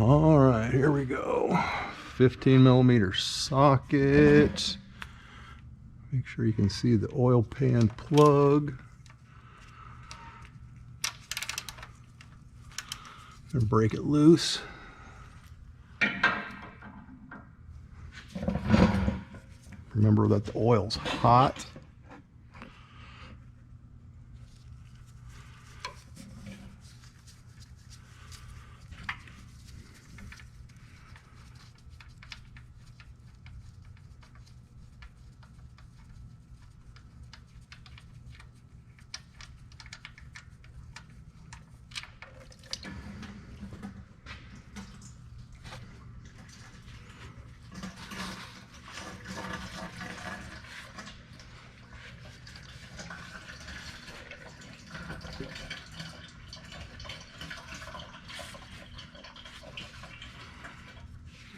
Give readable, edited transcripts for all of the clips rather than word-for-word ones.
All right, here we go. 15 millimeter socket. Make sure you can see the oil pan plug. And break it loose. Remember that the oil's hot.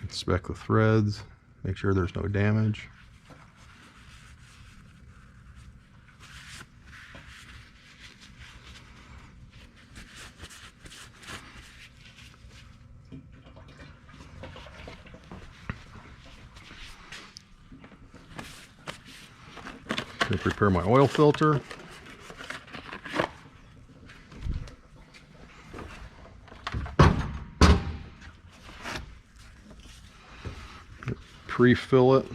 Inspect the threads, make sure there's no damage. I prepare my oil filter. Pre-fill it.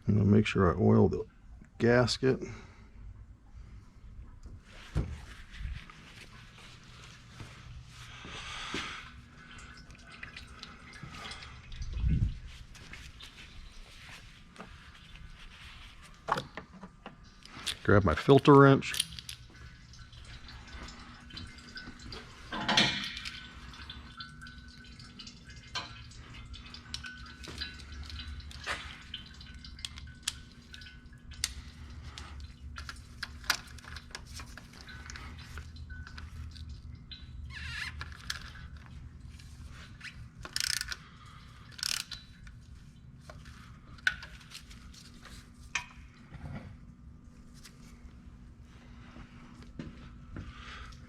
And I'll make sure I oil the gasket. Grab my filter wrench.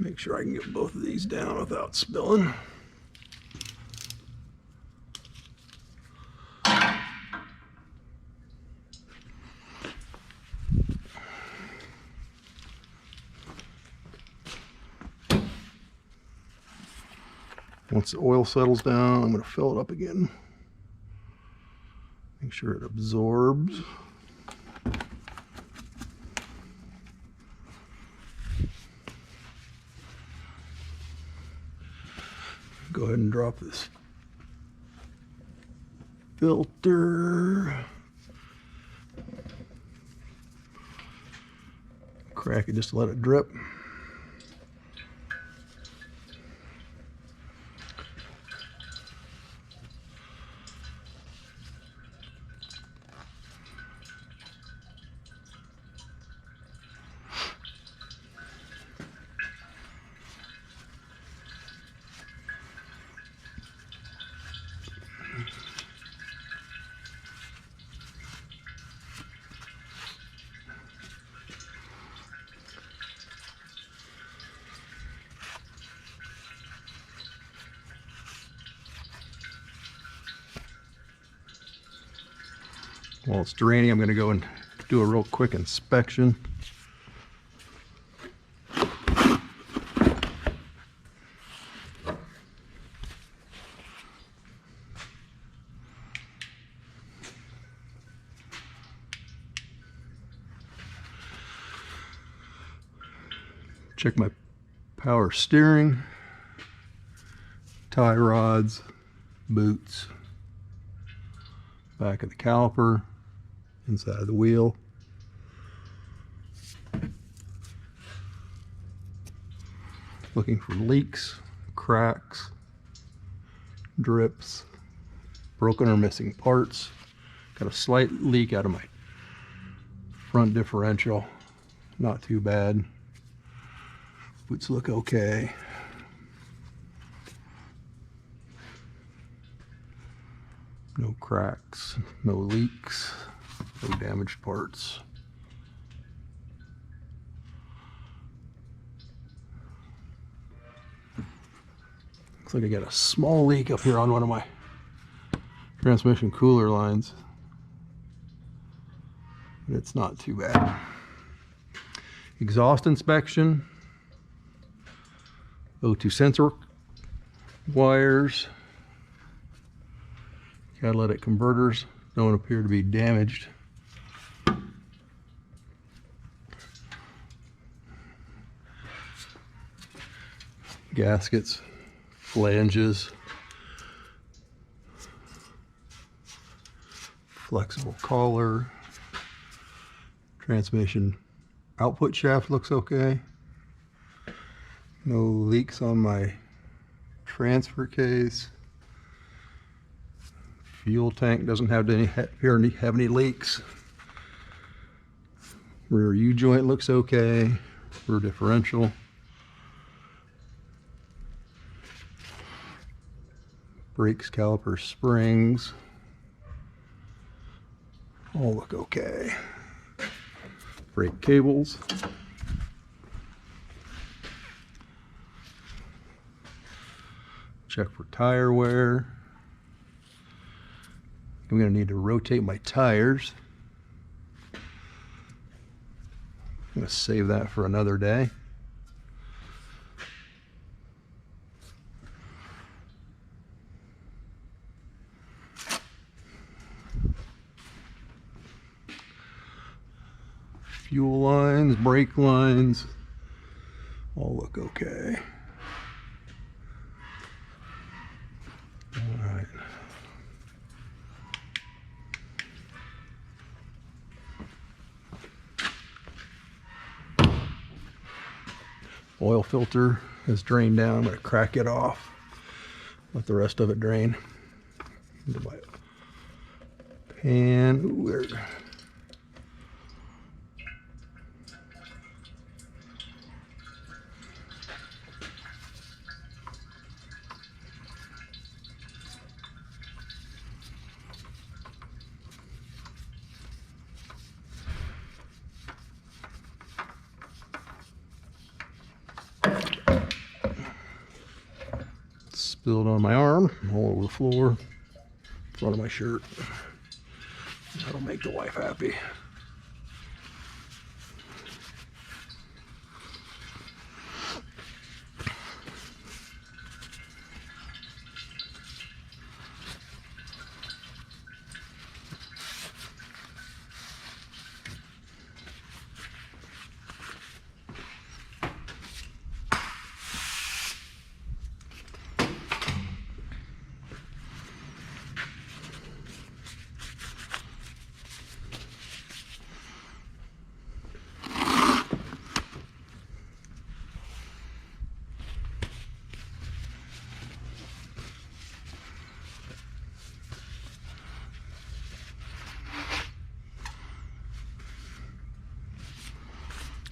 Make sure I can get both of these down without spilling. Once the oil settles down, I'm going to fill it up again. Make sure it absorbs. Go ahead and drop this filter. Crack it just to let it drip. While it's draining, I'm going to go and do a real quick inspection. Check my power steering, tie rods, boots, back of the caliper, inside of the wheel. Looking for leaks, cracks, drips, broken or missing parts. Got a slight leak out of my front differential. not too bad. Boots look okay. No cracks, no leaks, no damaged parts. Looks like I got a small leak up here on one of my transmission cooler lines. But it's not too bad. Exhaust inspection. O2 sensor wires. Catalytic converters don't appear to be damaged. Gaskets, flanges, flexible collar, transmission output shaft looks okay. No leaks on my transfer case. Fuel tank doesn't have any leaks. Rear U-joint looks okay. Rear differential. Brakes, calipers, springs all look okay. Brake cables. Check for tire wear. I'm going to need to rotate my tires. I'm going to save that for another day. Fuel lines, brake lines, all look okay. All right. Oil filter has drained down. I'm going to crack it off. Let the rest of it drain into my pan. Ooh, there. Spilled on my arm, all over the floor, front of my shirt. That'll make the wife happy.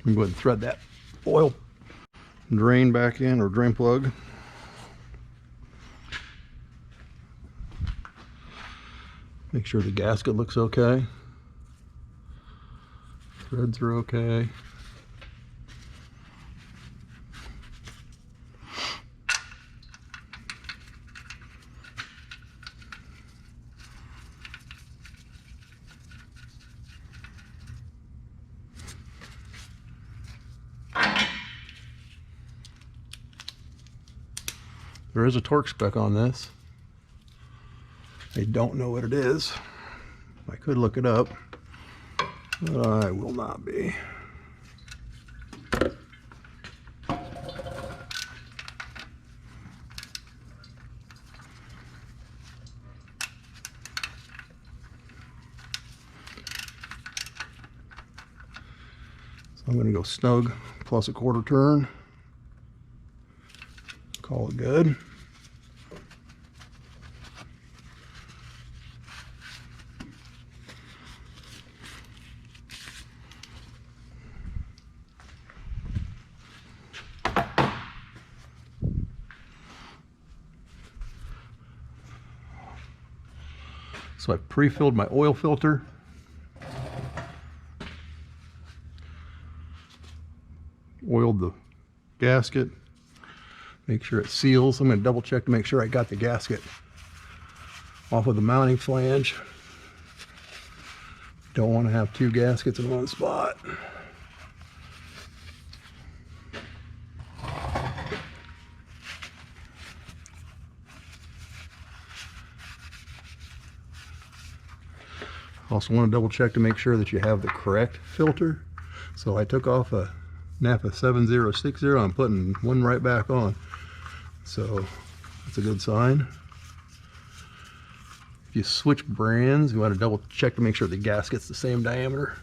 I'm going to go ahead and thread that oil drain back in, or drain plug. Make sure the gasket looks okay. Threads are okay. There is a torque spec on this. I don't know what it is. I could look it up, but I will not be. So I'm going to go snug plus a quarter turn. Call it good. So I pre-filled my oil filter. Oiled the gasket. Make sure it seals. I'm going to double check to make sure I got the gasket off of the mounting flange. Don't want to have two gaskets in one spot. Also want to double check to make sure that you have the correct filter. So I took off a Napa 7060. I'm putting one right back on. So that's a good sign. If you switch brands, you want to double check to make sure the gasket's the same diameter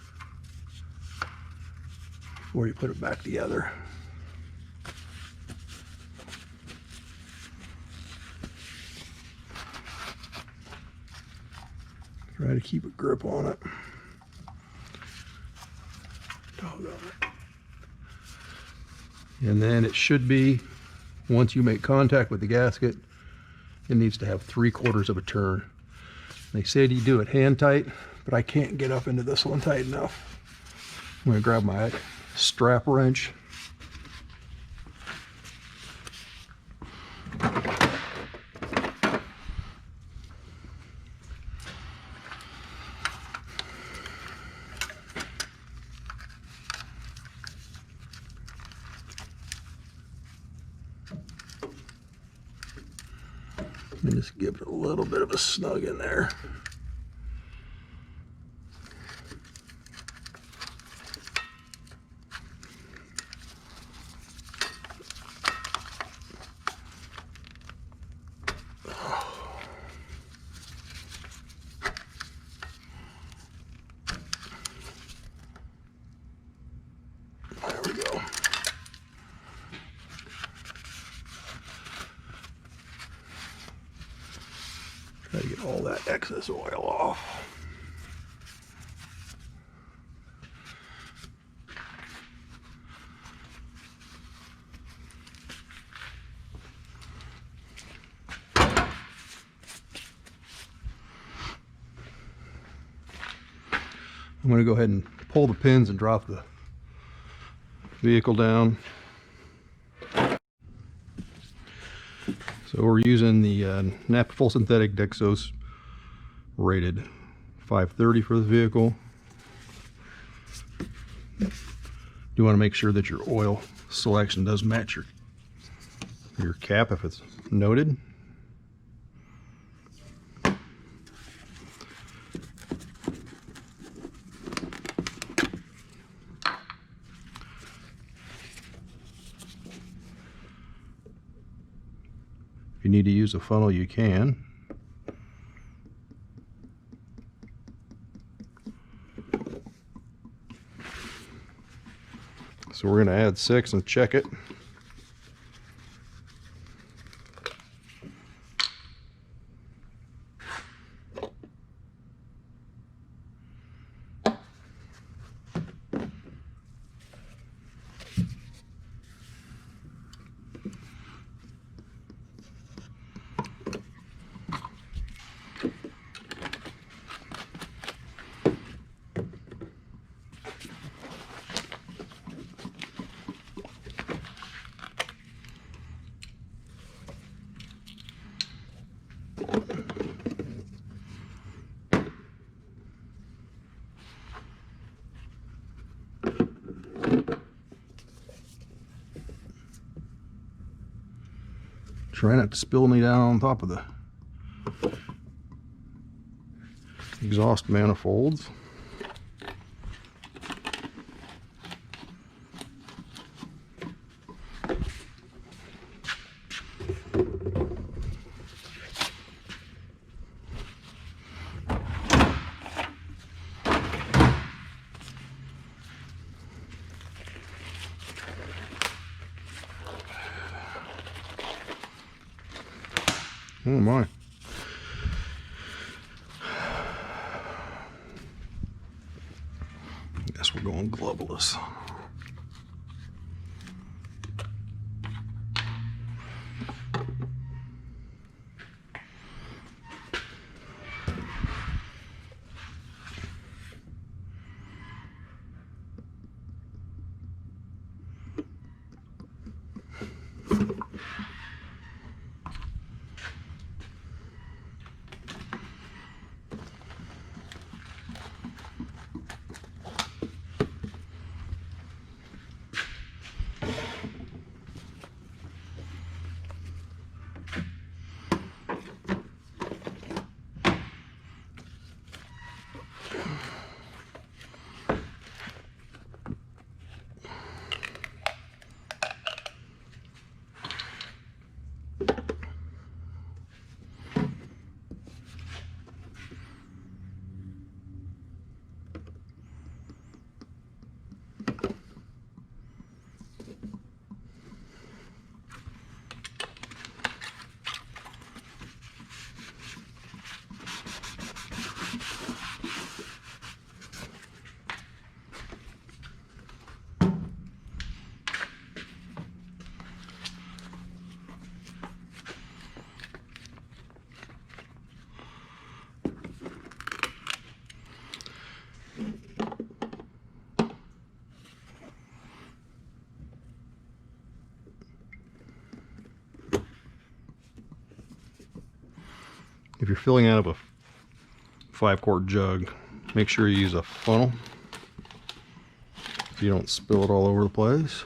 before you put it back together. Try to keep a grip on it. Doggone it. And then it should be, once you make contact with the gasket, it needs to have 3/4 of a turn. They said you do it hand tight, but I can't get up into this one tight enough. I'm going to grab my strap wrench. And just give it a little bit of a snug in there. There we go. Try to get all that excess oil off. I'm going to go ahead and pull the pins and drop the vehicle down. So we're using the Napa Full Synthetic Dexos rated 530 for the vehicle. You want to make sure that your oil selection does match your cap if it's noted. If you need to use a funnel, you can. So we're going to add 6 and check it. Try not to spill any down on top of the exhaust manifolds. Oh my. I guess we're going gloveless. you're filling out of a 5-quart jug, make sure you use a funnel so you don't spill it all over the place.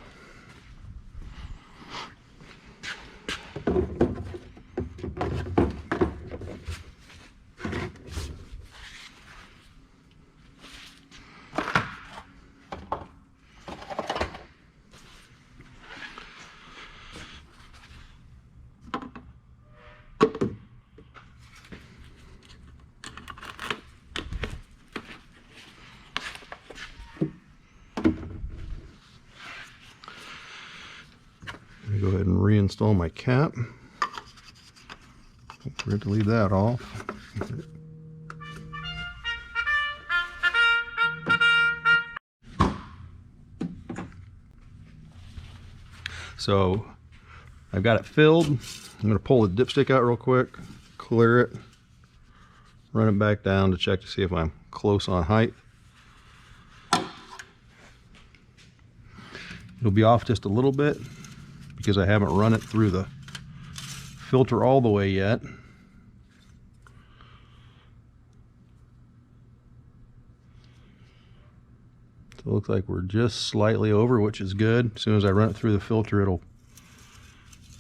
Go ahead and reinstall my cap. Don't forget to leave that off. So I've got it filled. I'm going to pull the dipstick out real quick, clear it, run it back down to check to see if I'm close on height. It'll be off just a little bit because I haven't run it through the filter all the way yet. So it looks like we're just slightly over, which is good. As soon as I run it through the filter, it'll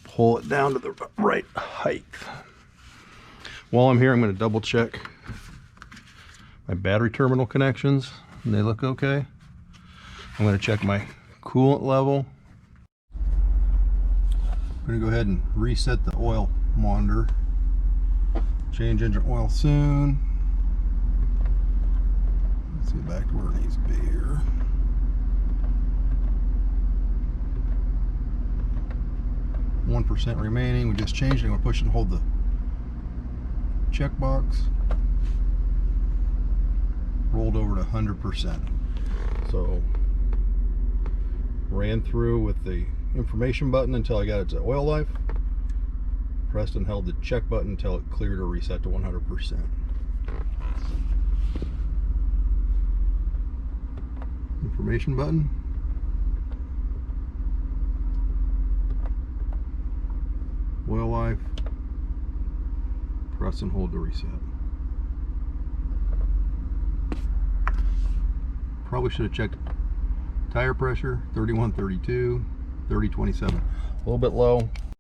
pull it down to the right height. While I'm here, I'm going to double check my battery terminal connections, and they look okay. I'm going to check my coolant level. I'm going to go ahead and reset the oil monitor. Change engine oil soon. Let's get back to where it needs to be here. %1 remaining. We just changed it. I'm going to push and hold the check box. Rolled over to 100%. So ran through with the information button until I got it to oil life. Pressed and held the check button until it cleared or reset to 100%. Information button. Oil life. Press and hold to reset. Probably should have checked tire pressure, 31, 32, 30, 27. A little bit low.